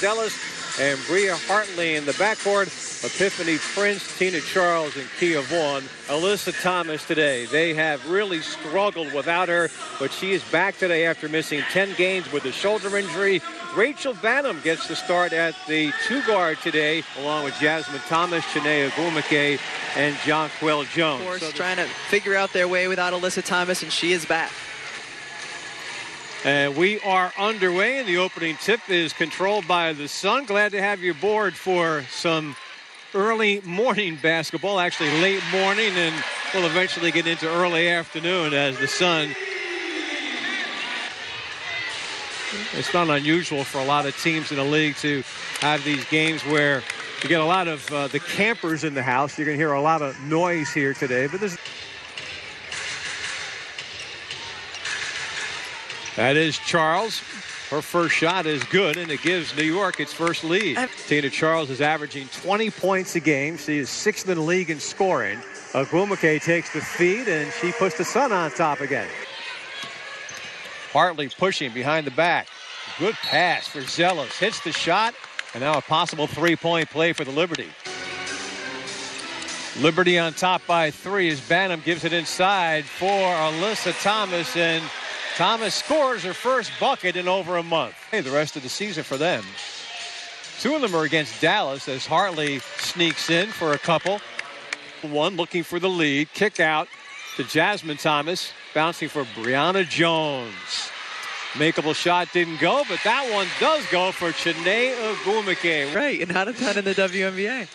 Zealous and Bria Hartley in the backcourt. Epiphany Prince, Tina Charles, and Kia Vaughn. Alyssa Thomas today. They have really struggled without her, but she is back today after missing 10 games with a shoulder injury. Rachel Banham gets the start at the 2-guard today, along with Jasmine Thomas, Chinea Ogwumike, and Jonquel Jones. Of course, trying to figure out their way without Alyssa Thomas, and she is back. And we are underway, and the opening tip is controlled by the Sun. Glad to have you aboard for some early morning basketball, actually late morning, and we'll eventually get into early afternoon as the Sun. It's not unusual for a lot of teams in the league to have these games where you get a lot of the campers in the house. You're going to hear a lot of noise here today, but this. That is Charles. Her first shot is good, and it gives New York its first lead. Tina Charles is averaging 20 points a game. She is 6th in the league in scoring. Ogwumike takes the feed, and she puts the Sun on top again. Hartley pushing behind the back. Good pass for Zealous. Hits the shot, and now a possible three-point play for the Liberty. Liberty on top by 3 as Banham gives it inside for Alyssa Thomas, and Thomas scores her first bucket in over a month. Hey, the rest of the season for them. 2 of them are against Dallas as Hartley sneaks in for a couple. One looking for the lead. Kick out to Jasmine Thomas. Bouncing for Brianna Jones. Makeable shot didn't go, but that one does go for Chinea Ogwumike. Right, and not a ton in the WNBA.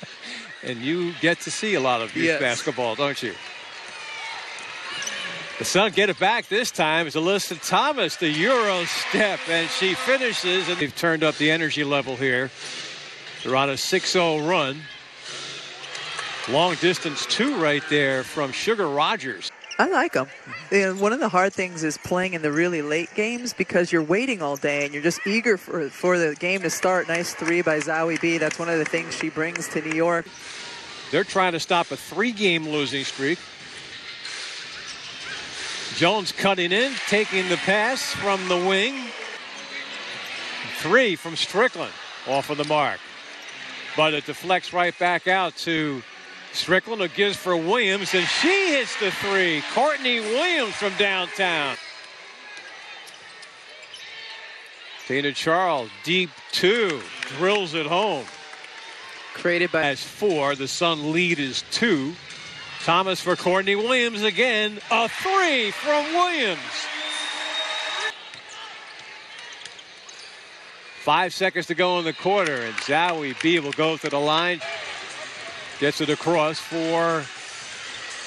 And you get to see a lot of these basketball, don't you? The Sun get it back this time. It's Alyssa Thomas, the Euro step, and she finishes. And they've turned up the energy level here. They're on a 6-0 run. Long distance 2 right there from Sugar Rogers. I like them. And one of the hard things is playing in the really late games because you're waiting all day and you're just eager for the game to start. Nice 3 by Zowie B. That's one of the things she brings to New York. They're trying to stop a 3-game losing streak. Jones cutting in, taking the pass from the wing. 3 from Strickland, off of the mark. But it deflects right back out to Strickland, who gives for Williams, and she hits the 3. Courtney Williams from downtown. Tina Charles, deep 2, drills it home. Created by. As 4, the Sun lead is 2. Thomas for Courtney Williams again. A 3 from Williams. 5 seconds to go in the quarter, and Zowie B will go to the line. Gets it across for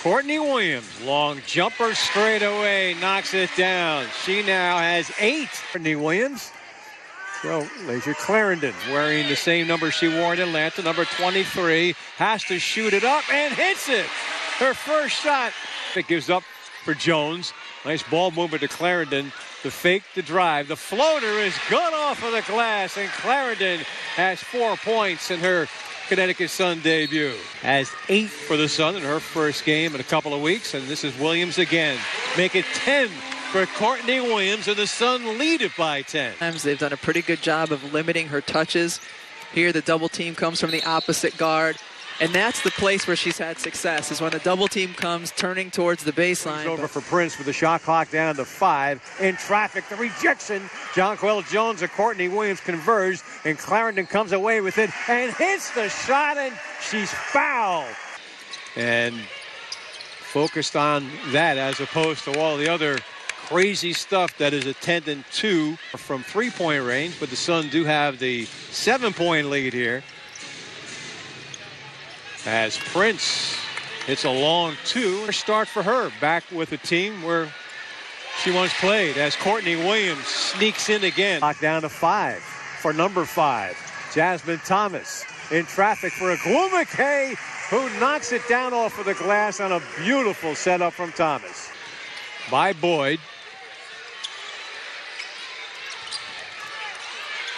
Courtney Williams. Long jumper straight away. Knocks it down. She now has 8. Courtney Williams. So, Lasia Clarendon wearing the same number she wore in Atlanta, number 23. Has to shoot it up and hits it. Her first shot. It gives up for Jones. Nice ball movement to Clarendon. The fake, the drive. The floater is good off of the glass, and Clarendon has 4 points in her Connecticut Sun debut. Has 8 for the Sun in her first game in a couple of weeks, and this is Williams again. Make it 10 for Courtney Williams, and the Sun lead it by 10. They've done a pretty good job of limiting her touches. Here the double team comes from the opposite guard, and that's the place where she's had success, is when the double team comes turning towards the baseline. Over for Prince with the shot clock down to 5. In traffic, the rejection. Jonquel Jones and Courtney Williams converge, and Clarendon comes away with it and hits the shot, and she's fouled. And focused on that as opposed to all the other crazy stuff that is attendant to from 3-point range, but the Sun do have the 7-point lead here. As Prince hits a long 2. Start for her, back with a team where she once played, as Courtney Williams sneaks in again. Locked down to 5 for number 5. Jasmine Thomas in traffic for Ogwumike, who knocks it down off of the glass on a beautiful setup from Thomas. By Boyd.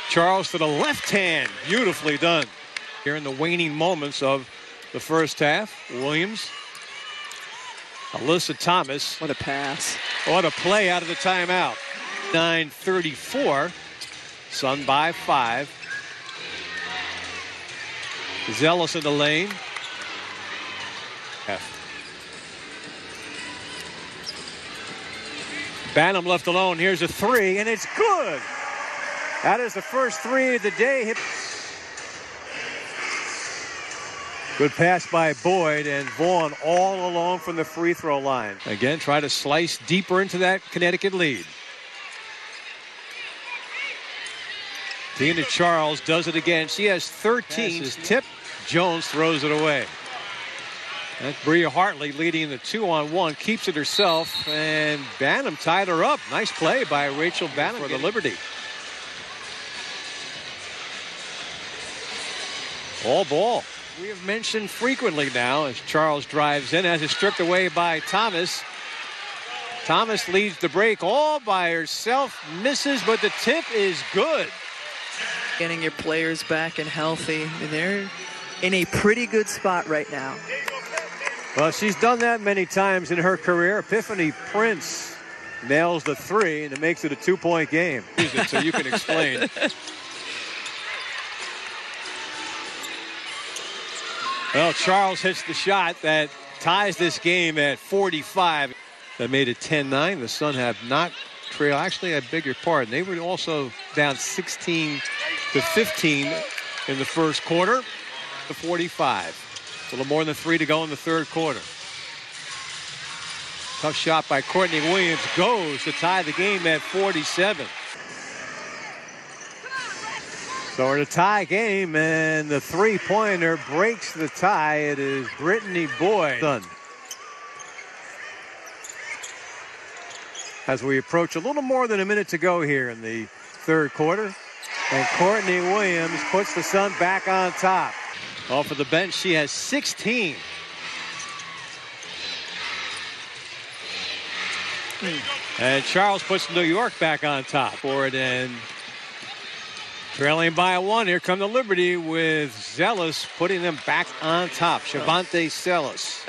Charles to the left hand, beautifully done. Here in the waning moments of the first half, Williams, Alyssa Thomas. What a pass. What a play out of the timeout. 9:34. Sun by 5. Zealous in the lane. Banham left alone. Here's a three, and it's good. That is the first three of the day. Good pass by Boyd, and Vaughn all alone from the free throw line. Again, try to slice deeper into that Connecticut lead. Tina Charles does it again. She has 13. Tip. Jones throws it away. That's Bria Hartley leading the 2-on-1, keeps it herself, and Banham tied her up. Nice play by Rachel Banham for the Liberty. All ball. We have mentioned frequently now as Charles drives in, as it's stripped away by Thomas. Thomas leads the break all by herself, misses, but the tip is good. Getting your players back and healthy, and they're in a pretty good spot right now. Well, she's done that many times in her career. Epiphany Prince nails the three, and it makes it a 2-point game. So you can explain. Well, Charles hits the shot that ties this game at 45. That made it 10-9. The Sun have not trailed. Actually, I beg your pardon. They were also down 16-15 in the first quarter. To 45. A little more than 3 to go in the third quarter. Tough shot by Courtney Williams goes to tie the game at 47. So in a tie game, and the three-pointer breaks the tie. It is Brittany Boyd. Done. As we approach a little more than a minute to go here in the third quarter. And Courtney Williams puts the Sun back on top. Off of the bench, she has 16. And Charles puts New York back on top for it, and trailing by 1. Here come the Liberty with Zealous putting them back on top. Shavante Zealous.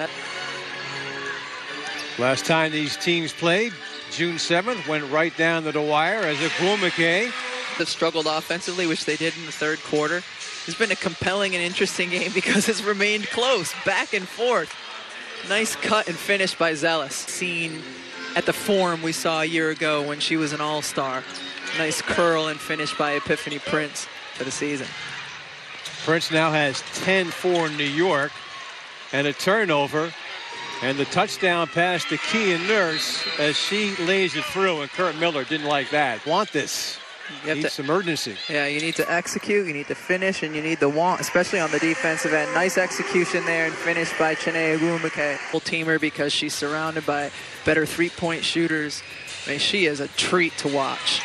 Last time these teams played, June 7th, went right down to the wire as a Glumake. Have struggled offensively, which they did in the third quarter. It's been a compelling and interesting game because it's remained close, back and forth. Nice cut and finish by Zealous. Seen at the Forum we saw a year ago when she was an all-star. Nice curl and finish by Epiphany Prince for the season. Prince now has 10 for New York and a turnover. And the touchdown pass to Kia Nurse as she lays it through, and Kurt Miller didn't like that. Want this. Need some urgency. Yeah, you need to execute, you need to finish, and you need the want, especially on the defensive end. Nice execution there and finish by Chinea Agwumike. Full teamer because she's surrounded by better three-point shooters. I mean, she is a treat to watch.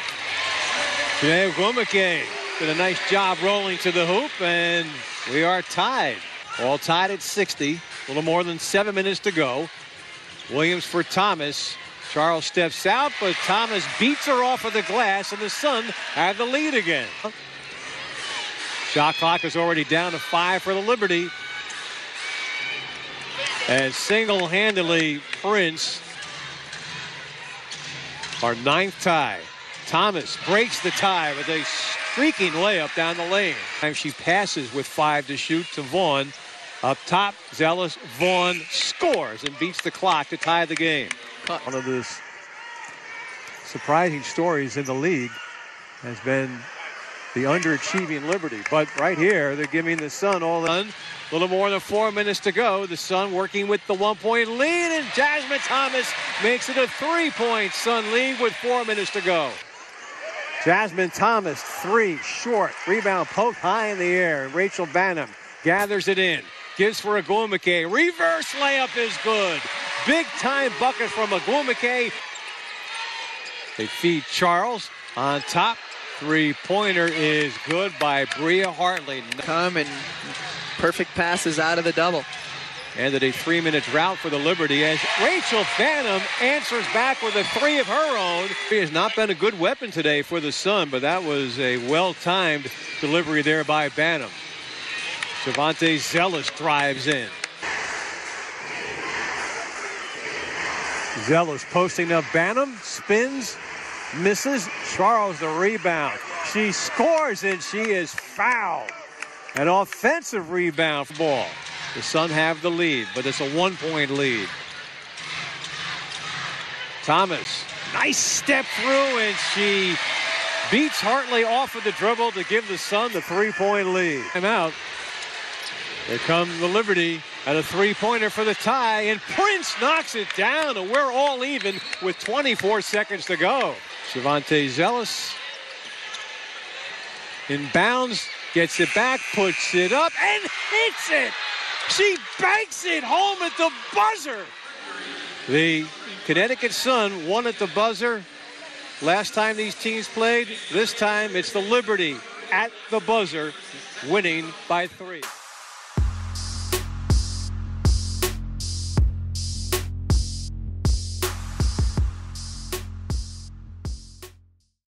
Chinea Agwumike did a nice job rolling to the hoop, and we are tied. All tied at 60. A little more than 7 minutes to go. Williams for Thomas. Charles steps out, but Thomas beats her off of the glass, and the Sun have the lead again. Shot clock is already down to 5 for the Liberty. And single-handedly, Prince, our 9th tie. Thomas breaks the tie with a streaking layup down the lane. And she passes with 5 to shoot to Vaughn. Up top, Zealous. Vaughn scores and beats the clock to tie the game. One of the surprising stories in the league has been the underachieving Liberty. But right here, they're giving the Sun all done. A little more than 4 minutes to go. The Sun working with the 1-point lead, and Jasmine Thomas makes it a 3-point Sun lead with 4 minutes to go. Jasmine Thomas, 3, short. Rebound poked high in the air, and Rachel Banham gathers it in. Gives for Agwumike. Reverse layup is good. Big time bucket from Agwumike. They feed Charles on top. Three-pointer is good by Bria Hartley. Come and perfect passes out of the double. Ended a 3-minute drought for the Liberty as Rachel Banham answers back with a 3 of her own. She has not been a good weapon today for the Sun, but that was a well-timed delivery there by Banham. Shavante Zealous drives in. Zealous posting up Banham, spins, misses. Charles the rebound. She scores, and she is fouled. An offensive rebound for ball. The Sun have the lead, but it's a 1-point lead. Thomas, nice step through, and she beats Hartley off of the dribble to give the Sun the 3-point lead. Time out. Here comes the Liberty at a 3-pointer for the tie, and Prince knocks it down, and we're all even with 24 seconds to go. Shavonte Zealous inbounds, gets it back, puts it up, and hits it. She banks it home at the buzzer. The Connecticut Sun won at the buzzer last time these teams played. This time it's the Liberty at the buzzer winning by 3.